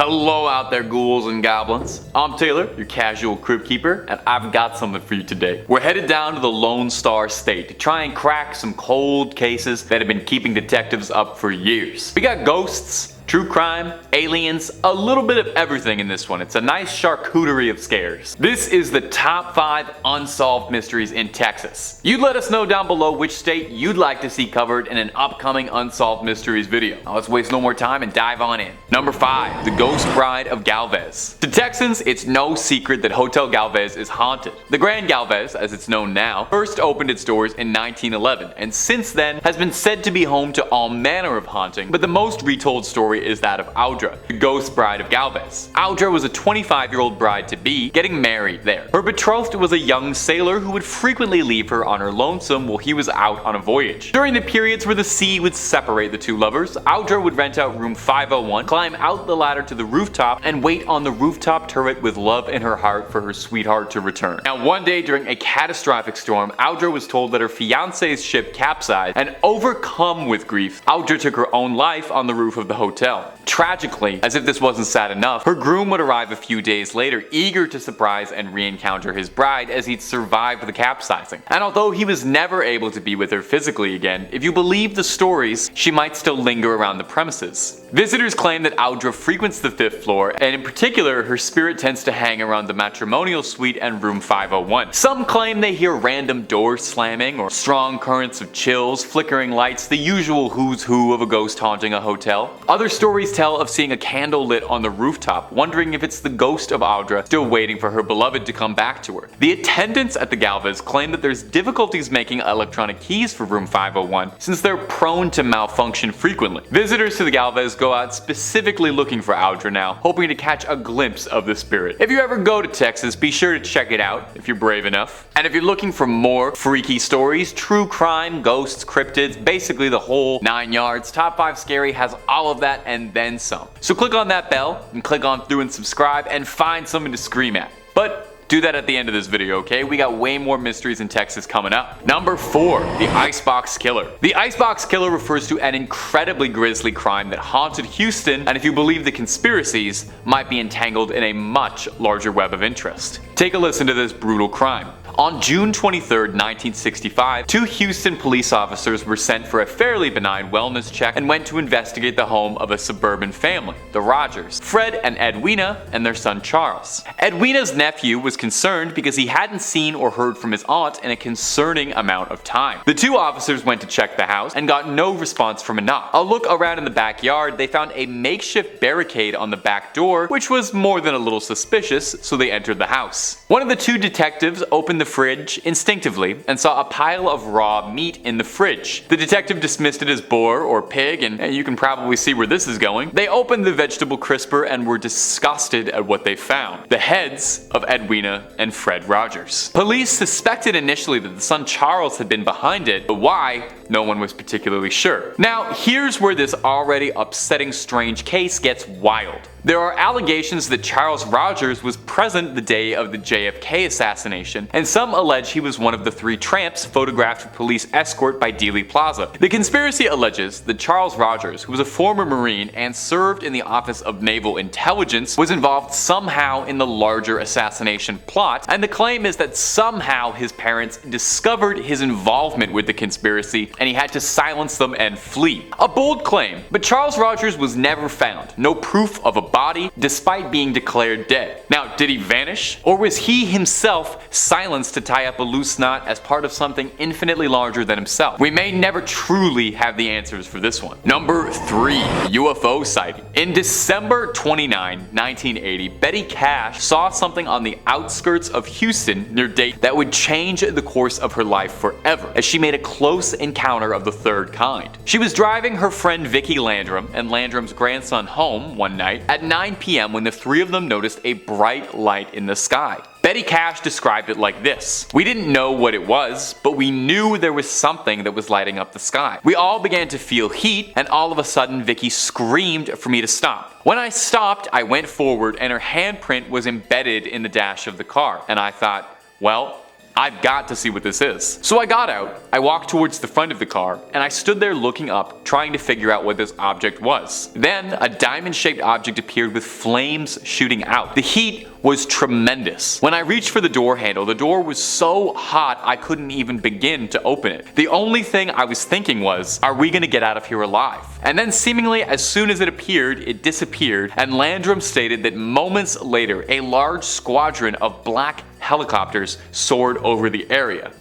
Hello out there, ghouls and goblins. I'm Taylor, your casual crypt keeper, and I've got something for you today. We're headed down to the Lone Star State to try and crack some cold cases that have been keeping detectives up for years. We got ghosts, true crime, aliens, a little bit of everything in this one. It's a nice charcuterie of scares. This is the top 5 unsolved mysteries in Texas. You let us know down below which state you'd like to see covered in an upcoming Unsolved Mysteries video. Now let's waste no more time and dive on in. Number 5. The Ghost Bride of Galvez. To Texans, it's no secret that Hotel Galvez is haunted. The Grand Galvez, as it's known now, first opened its doors in 1911, and since then has been said to be home to all manner of haunting, but the most retold story is that of Audra, the Ghost Bride of Galvez. Audra was a 25-year-old bride-to-be getting married there. Her betrothed was a young sailor who would frequently leave her on her lonesome while he was out on a voyage. During the periods where the sea would separate the two lovers, Audra would rent out room 501, climb out the ladder to the rooftop, and wait on the rooftop turret with love in her heart for her sweetheart to return. Now, one day during a catastrophic storm, Audra was told that her fiance's ship capsized, and overcome with grief, Audra took her own life on the roof of the hotel. Tragically, as if this wasn't sad enough, her groom would arrive a few days later, eager to surprise and re-encounter his bride as he'd survived the capsizing. And although he was never able to be with her physically again, if you believe the stories, she might still linger around the premises. Visitors claim that Audra frequents the 5th floor, and in particular, her spirit tends to hang around the matrimonial suite and room 501. Some claim they hear random doors slamming, or strong currents of chills, flickering lights, the usual who's who of a ghost haunting a hotel. Other stories tell of seeing a candle lit on the rooftop, wondering if it's the ghost of Audra still waiting for her beloved to come back to her. The attendants at the Galvez claim that there's difficulties making electronic keys for room 501 since they're prone to malfunction frequently. Visitors to the Galvez go out specifically looking for Audra now, hoping to catch a glimpse of the spirit. If you ever go to Texas, be sure to check it out if you're brave enough. And if you're looking for more freaky stories, true crime, ghosts, cryptids, basically the whole 9 yards, Top 5 Scary has all of that and then some. So click on that bell and click on through and subscribe and find something to scream at. But do that at the end of this video, okay? We got way more mysteries in Texas coming up. Number 4. The Icebox Killer. The Icebox Killer refers to an incredibly grisly crime that haunted Houston, and if you believe the conspiracies, might be entangled in a much larger web of interest. Take a listen to this brutal crime. On June 23, 1965, 2 Houston police officers were sent for a fairly benign wellness check and went to investigate the home of a suburban family, the Rogers, Fred and Edwina, and their son Charles. Edwina's nephew was concerned because he hadn't seen or heard from his aunt in a concerning amount of time. The 2 officers went to check the house and got no response from a knock. A look around in the backyard, they found a makeshift barricade on the back door, which was more than a little suspicious, so they entered the house. One of the 2 detectives opened the fridge instinctively and saw a pile of raw meat in the fridge. The detective dismissed it as boar or pig, and you can probably see where this is going. They opened the vegetable crisper and were disgusted at what they found: the heads of Edwina and Fred Rogers. Police suspected initially that the son Charles had been behind it, but why, no one was particularly sure. Now, here's where this already upsetting strange case gets wild. There are allegations that Charles Rogers was present the day of the JFK assassination, and some allege he was one of the 3 tramps photographed with police escort by Dealey Plaza. The conspiracy alleges that Charles Rogers, who was a former Marine and served in the Office of Naval Intelligence, was involved somehow in the larger assassination plot, and the claim is that somehow his parents discovered his involvement with the conspiracy and he had to silence them and flee. A bold claim, but Charles Rogers was never found. No proof of a body, despite being declared dead. Now, did he vanish? Or was he himself silenced to tie up a loose knot as part of something infinitely larger than himself? We may never truly have the answers for this one. Number 3. UFO Sighting. In December 29, 1980, Betty Cash saw something on the outskirts of Houston near Dayton that would change the course of her life forever, as she made a close encounter of the 3rd kind. She was driving her friend Vicki Landrum and Landrum's grandson home one night at 9 p.m. when the 3 of them noticed a bright light in the sky. Betty Cash described it like this: "We didn't know what it was, but we knew there was something that was lighting up the sky. We all began to feel heat, and all of a sudden Vicki screamed for me to stop. When I stopped, I went forward and her handprint was embedded in the dash of the car, and I thought, well, I've got to see what this is. So I got out, I walked towards the front of the car, and I stood there looking up, trying to figure out what this object was. Then, a diamond-shaped object appeared with flames shooting out. The heat was tremendous. When I reached for the door handle, the door was so hot I couldn't even begin to open it. The only thing I was thinking was, are we gonna get out of here alive? And then seemingly as soon as it appeared, it disappeared, and Landrum stated that moments later, a large squadron of black helicopters soared over the area.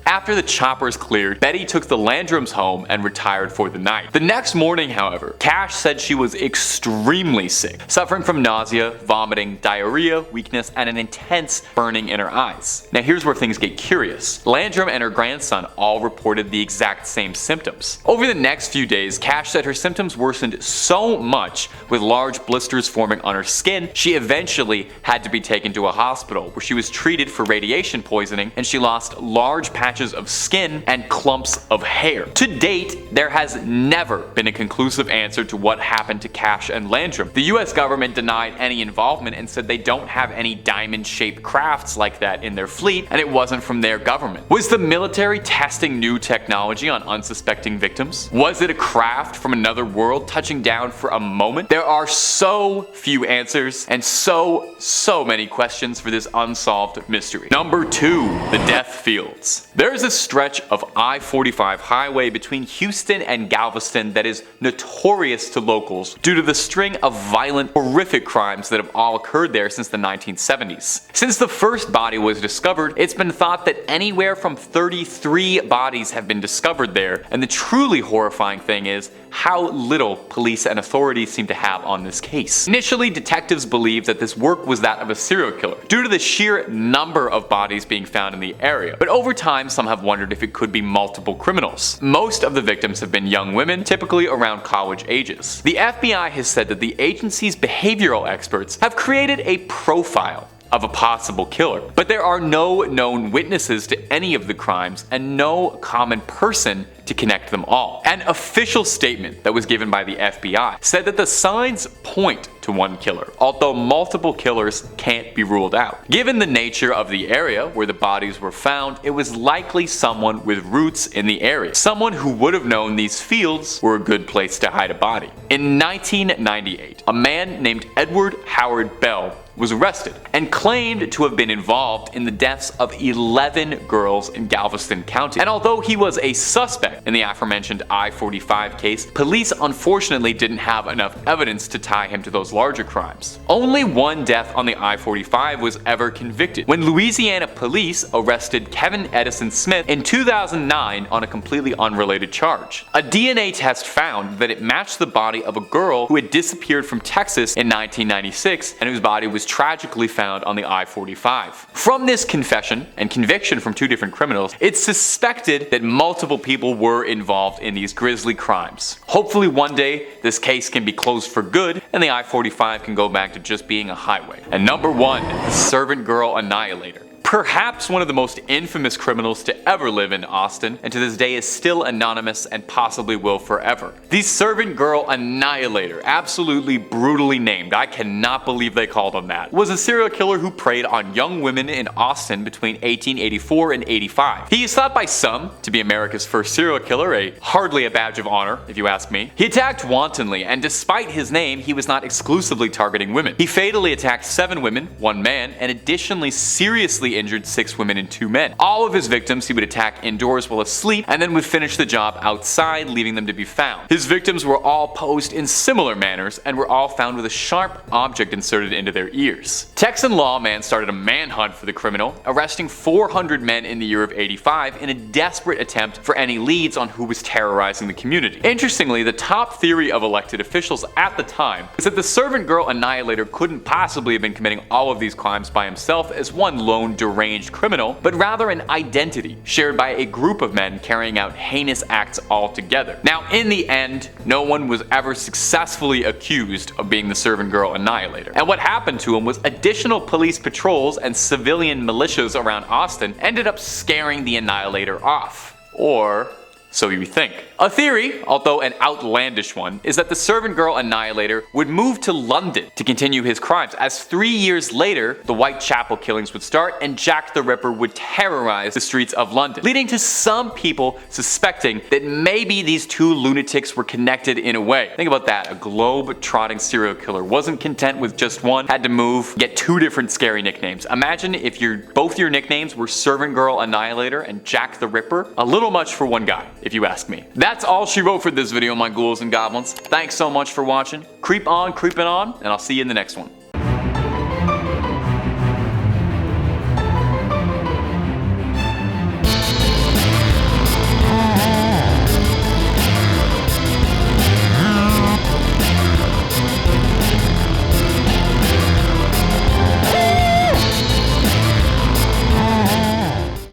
After the choppers cleared, Betty took the Landrums home and retired for the night. The next morning, however, Cash said she was extremely sick, suffering from nausea, vomiting, diarrhea, weakness, and an intense burning in her eyes. Now here's where things get curious. Landrum and her grandson all reported the exact same symptoms. Over the next few days, Cash said her symptoms worsened so much, with large blisters forming on her skin, she eventually had to be taken to a hospital where she was treated for radiation poisoning, and she lost large patches of skin and clumps of hair. To date, there has never been a conclusive answer to what happened to Cash and Landrum. The US government denied any involvement and said they don't have any diamond-shaped crafts like that in their fleet, and it wasn't from their government. Was the military testing new technology on unsuspecting victims? Was it a craft from another world touching down for a moment? There are so few answers and so many questions for this unsolved mystery. Number 2, the death fields. There is a stretch of I-45 highway between Houston and Galveston that is notorious to locals due to the string of violent, horrific crimes that have all occurred there since the 1970s. Since the first body was discovered, it's been thought that anywhere from 33 bodies have been discovered there, and the truly horrifying thing is how little police and authorities seem to have on this case. Initially, detectives believed that this work was that of a serial killer, due to the sheer number of bodies being found in the area, but over time some have wondered if it could be multiple criminals. Most of the victims have been young women, typically around college ages. The FBI has said that the agency's behavioral experts have created a profile of a possible killer, but there are no known witnesses to any of the crimes and no common person to connect them all. An official statement that was given by the FBI said that the signs point to one killer, although multiple killers can't be ruled out. Given the nature of the area where the bodies were found, it was likely someone with roots in the area, someone who would have known these fields were a good place to hide a body. In 1998, a man named Edward Howard Bell was arrested and claimed to have been involved in the deaths of 11 girls in Galveston County. And although he was a suspect in the aforementioned I-45 case, police unfortunately didn't have enough evidence to tie him to those larger crimes. Only one death on the I-45 was ever convicted, when Louisiana police arrested Kevin Edison Smith in 2009 on a completely unrelated charge. A DNA test found that it matched the body of a girl who had disappeared from Texas in 1996 and whose body was tragically found on the I-45. From this confession and conviction from two different criminals, it's suspected that multiple people were involved in these grisly crimes. Hopefully one day this case can be closed for good and the I-45 can go back to just being a highway. And number 1, the Servant Girl Annihilator. Perhaps one of the most infamous criminals to ever live in Austin, and to this day is still anonymous and possibly will forever. The Servant Girl Annihilator, absolutely brutally named, I cannot believe they called him that, was a serial killer who preyed on young women in Austin between 1884 and 85. He is thought by some to be America's first serial killer, hardly a badge of honor if you ask me. He attacked wantonly, and despite his name, he was not exclusively targeting women. He fatally attacked 7 women, 1 man, and additionally seriously injured 6 women and 2 men. All of his victims he would attack indoors while asleep and then would finish the job outside, leaving them to be found. His victims were all posed in similar manners and were all found with a sharp object inserted into their ears. Texan lawman started a manhunt for the criminal, arresting 400 men in the year of 85 in a desperate attempt for any leads on who was terrorizing the community. Interestingly, the top theory of elected officials at the time was that the Servant Girl Annihilator couldn't possibly have been committing all of these crimes by himself as one lone deranged criminal, but rather an identity shared by a group of men carrying out heinous acts all together. Now, in the end, no one was ever successfully accused of being the Servant Girl Annihilator. And what happened to him was additional police patrols and civilian militias around Austin ended up scaring the Annihilator off. Or So you think. A theory, although an outlandish one, is that the servant girl Annihilator would move to London to continue his crimes, as 3 years later, the Whitechapel killings would start and Jack the Ripper would terrorize the streets of London, leading to some people suspecting that maybe these two lunatics were connected in a way. Think about that, a globe-trotting serial killer wasn't content with just one, had to move, get 2 different scary nicknames. Imagine if both your nicknames were Servant Girl Annihilator and Jack the Ripper. A little much for one guy, if you ask me. That's all she wrote for this video, my ghouls and goblins. Thanks so much for watching. Creep on, creeping on, and I'll see you in the next one.